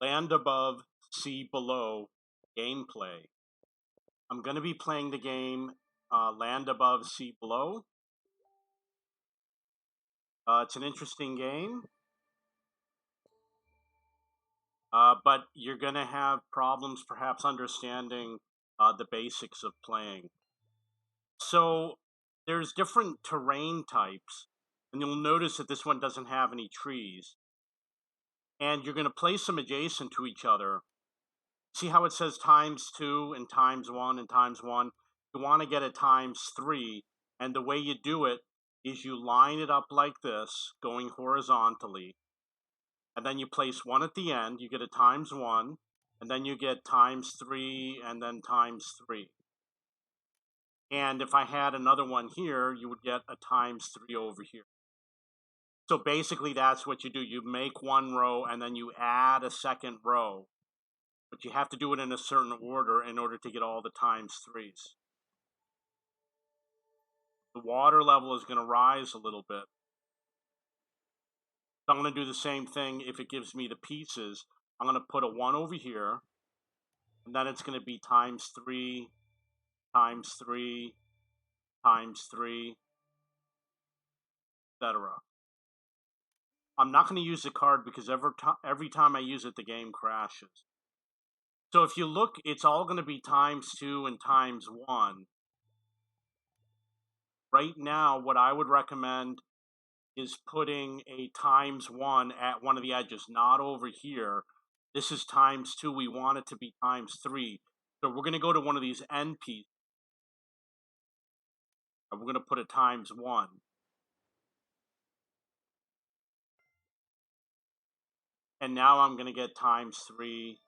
Land Above, Sea Below gameplay. I'm going to be playing the game Land Above, Sea Below. It's an interesting game, but you're going to have problems perhaps understanding the basics of playing. So there's different terrain types, and you'll notice that this one doesn't have any trees. And you're going to place them adjacent to each other. See how it says ×2 and ×1 and ×1? You want to get a ×3, and the way you do it is you line it up like this, going horizontally, and then you place one at the end, you get a ×1, and then you get ×3, and then ×3. And if I had another one here, you would get a ×3 over here. So basically that's what you do. You make one row, and then you add a second row. But you have to do it in a certain order in order to get all the ×3s. The water level is going to rise a little bit. So I'm going to do the same thing if it gives me the pieces. I'm going to put a 1 over here, and then it's going to be ×3, ×3, ×3, etc. I'm not going to use the card because every time I use it, the game crashes. So if you look, it's all going to be ×2 and ×1. Right now, what I would recommend is putting a ×1 at one of the edges, not over here. This is ×2. We want it to be ×3. So we're going to go to one of these end pieces, and we're going to put a ×1. And now I'm going to get ×3.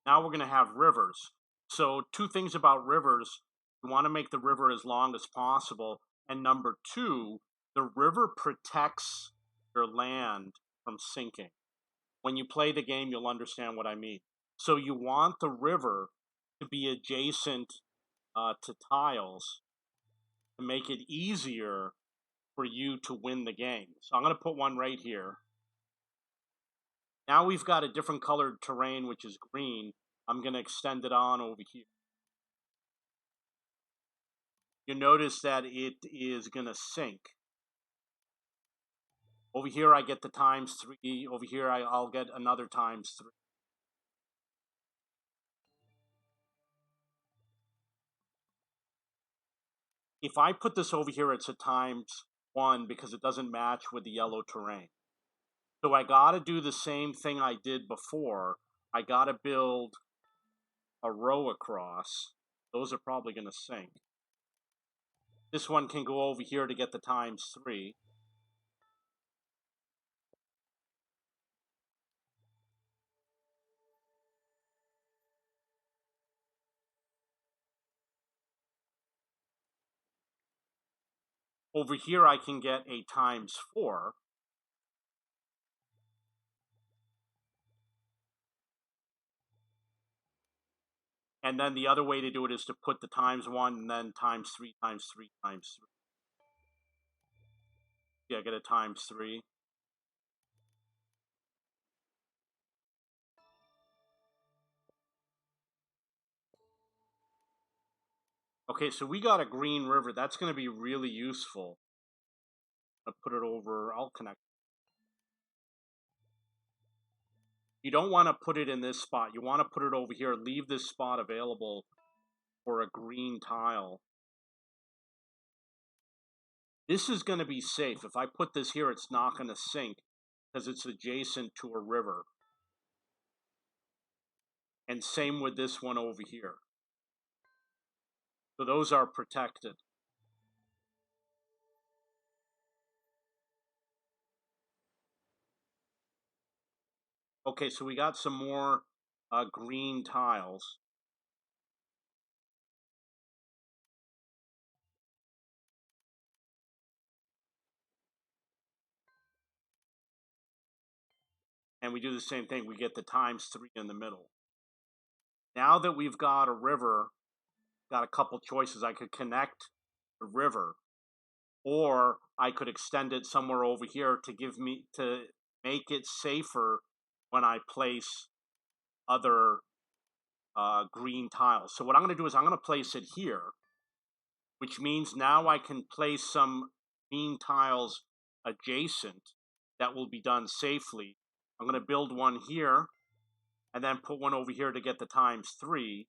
Now we're going to have rivers. So two things about rivers. You want to make the river as long as possible. And number two, the river protects your land from sinking. When you play the game, you'll understand what I mean. So you want the river to be adjacent to tiles to make it easier for you to win the game. So I'm going to put one right here. Now we've got a different colored terrain, which is green. I'm going to extend it on over here. You notice that it is going to sink. Over here I get the ×3. Over here I'll get another ×3. If I put this over here, it's a ×1 because it doesn't match with the yellow terrain. So I got to do the same thing I did before. I got to build a row across. Those are probably going to sink. This one can go over here to get the ×3. Over here I can get a ×4. And then the other way to do it is to put the ×1 and then ×3, ×3, ×3. Yeah, I get a ×3. Okay, so we got a green river. That's going to be really useful. I'll put it over, I'll connect. You don't want to put it in this spot. You want to put it over here. Leave this spot available for a green tile. This is going to be safe. If I put this here, it's not going to sink because it's adjacent to a river. And same with this one over here. So those are protected. Okay, so we got some more green tiles. And we do the same thing. We get the ×3 in the middle. Now that we've got a river, got a couple choices. I could connect the river, or I could extend it somewhere over here to make it safer when I place other green tiles. So what I'm going to do is I'm going to place it here, which means now I can place some green tiles adjacent that will be done safely. I'm going to build one here and then put one over here to get the ×3.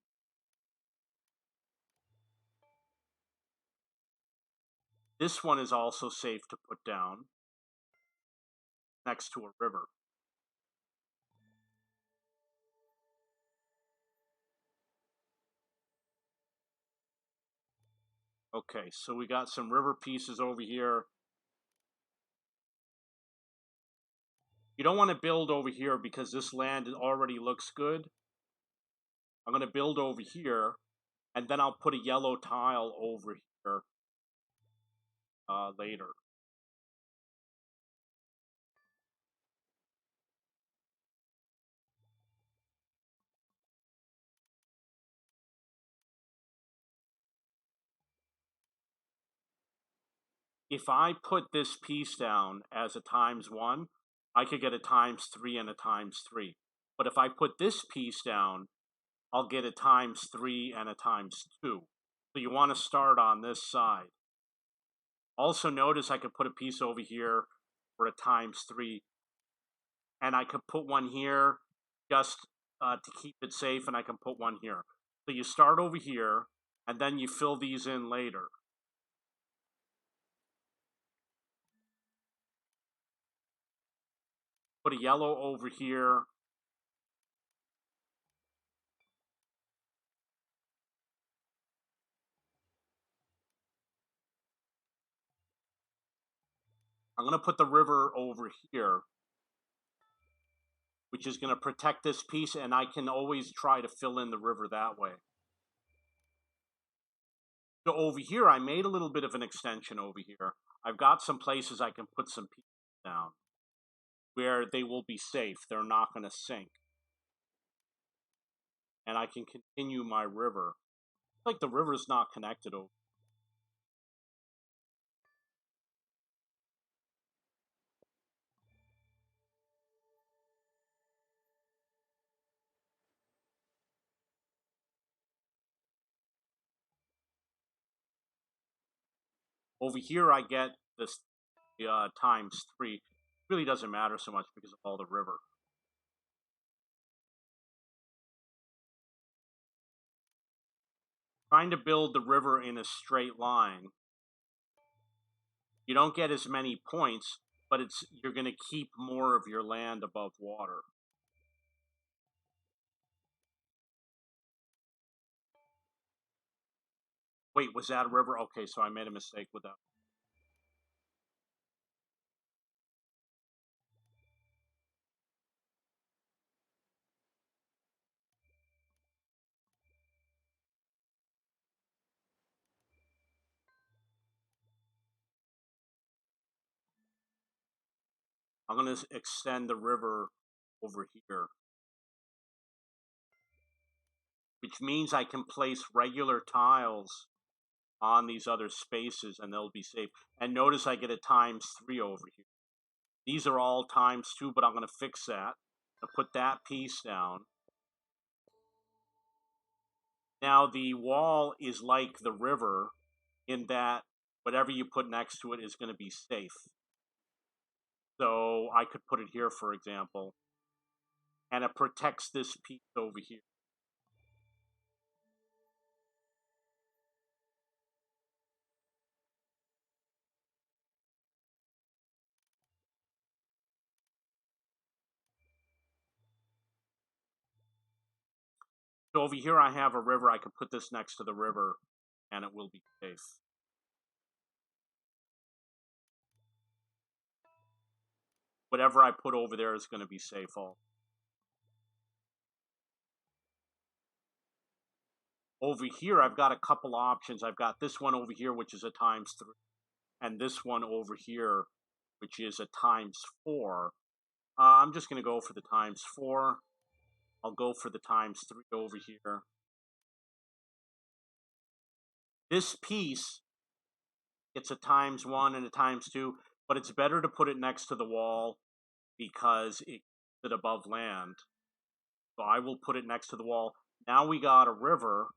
This one is also safe to put down next to a river. Okay, so we got some river pieces over here. You don't want to build over here because this land already looks good. I'm going to build over here, and then I'll put a yellow tile over here later. If I put this piece down as a ×1, I could get a ×3 and a ×3. But if I put this piece down, I'll get a ×3 and a ×2. So you want to start on this side. Also notice I could put a piece over here for a ×3, and I could put one here just to keep it safe, and I can put one here. So you start over here, and then you fill these in later. Put a yellow over here. I'm going to put the river over here, which is going to protect this piece, and I can always try to fill in the river that way. So over here, I made a little bit of an extension over here. I've got some places I can put some pieces down where they will be safe. They're not going to sink. And I can continue my river. It's like the river's not connected over. Over here, I get this ×3. It really doesn't matter so much because of all the river. Trying to build the river in a straight line. You don't get as many points, but you're going to keep more of your land above water. Wait, was that a river? Okay, so I made a mistake with that. I'm going to extend the river over here, which means I can place regular tiles on these other spaces and they'll be safe. And notice I get a ×3 over here. These are all ×2, but I'm going to fix that. I'll put that piece down. Now the wall is like the river in that whatever you put next to it is going to be safe. So I could put it here, for example, and it protects this piece over here. So over here I have a river. I could put this next to the river and it will be safe. Whatever I put over there is going to be safe. Over here, I've got a couple options. I've got this one over here, which is a ×3, and this one over here, which is a ×4. I'm just going to go for the ×4. I'll go for the ×3 over here. This piece It's a ×1 and a ×2, but it's better to put it next to the wall because it keeps it above land. So I will put it next to the wall. Now we got a river.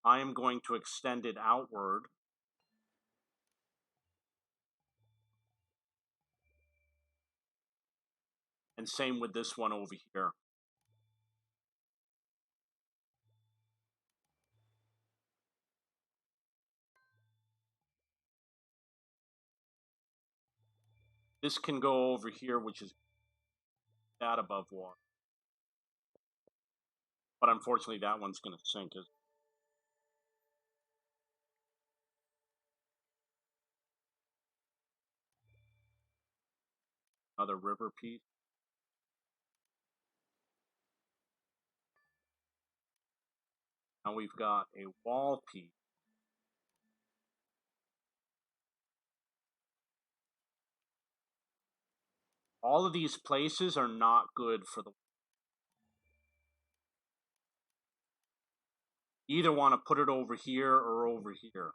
I am going to extend it outward. And same with this one over here. This can go over here, which is that above water. But unfortunately, that one's going to sink. Another river piece. Now we've got a wall piece. All of these places are not good for the. You either want to put it over here or over here.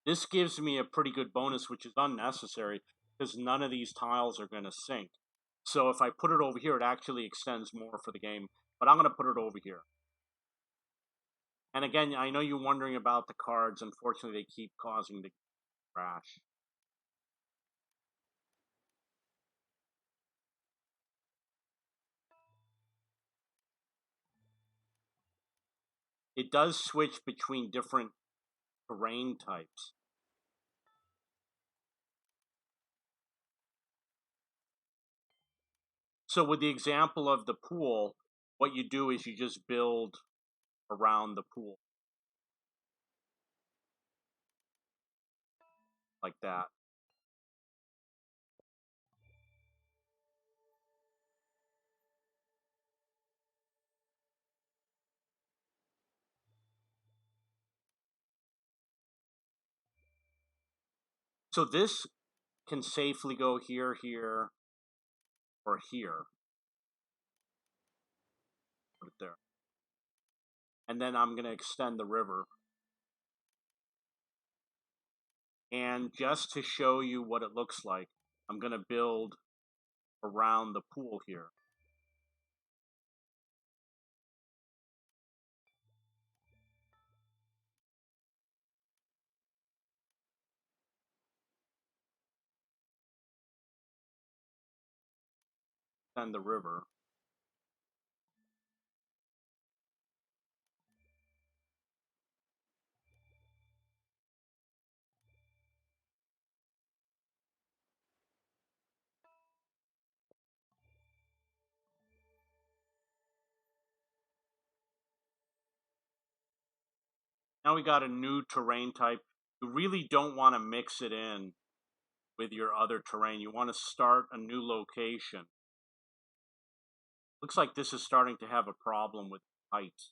This gives me a pretty good bonus, which is unnecessary because none of these tiles are going to sink. So if I put it over here, it actually extends more for the game. But I'm going to put it over here. And again, I know you're wondering about the cards. Unfortunately, they keep causing the crash. It does switch between different terrain types. So with the example of the pool, what you do is you just build around the pool. Like that. So this can safely go here, here, or here. Put it there. And then I'm going to extend the river. And just to show you what it looks like, I'm going to build around the pool here. And the river. Now we got a new terrain type. You really don't want to mix it in with your other terrain. You want to start a new location. Looks like this is starting to have a problem with heights.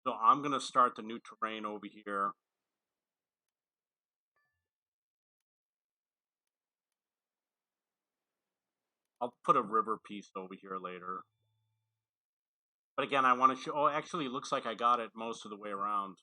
So I'm going to start the new terrain over here. I'll put a river piece over here later. But again, I want to show, oh, actually, it looks like I got it most of the way around.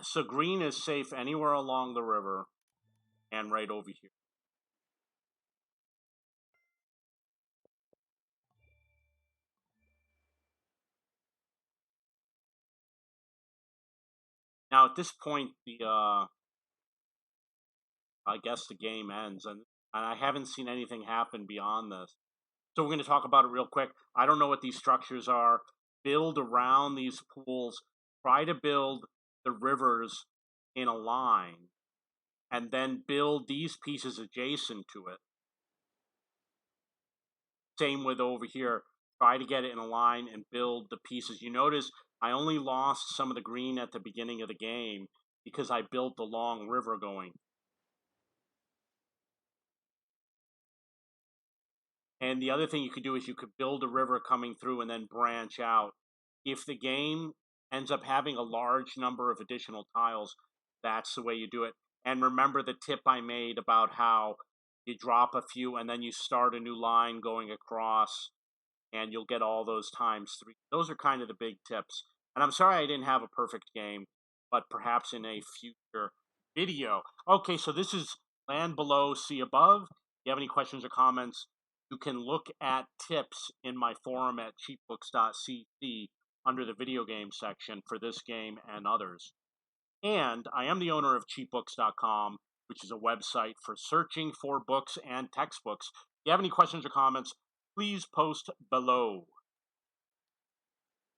So green is safe anywhere along the river and right over here. Now at this point, I guess the game ends, and I haven't seen anything happen beyond this. So we're going to talk about it real quick. I don't know what these structures are. Build around these pools. Try to build the rivers in a line, and then build these pieces adjacent to it. Same with over here. Try to get it in a line and build the pieces. You notice I only lost some of the green at the beginning of the game because I built the long river going. And the other thing you could do is you could build a river coming through and then branch out. If the game ends up having a large number of additional tiles, that's the way you do it. And remember the tip I made about how you drop a few and then you start a new line going across and you'll get all those times three. Those are kind of the big tips. And I'm sorry I didn't have a perfect game, but perhaps in a future video. Okay, so this is Land Below, Sea Above. If you have any questions or comments, you can look at tips in my forum at cheapbooks.cc under the video game section for this game and others. And I am the owner of cheapbooks.com, which is a website for searching for books and textbooks. If you have any questions or comments, please post below.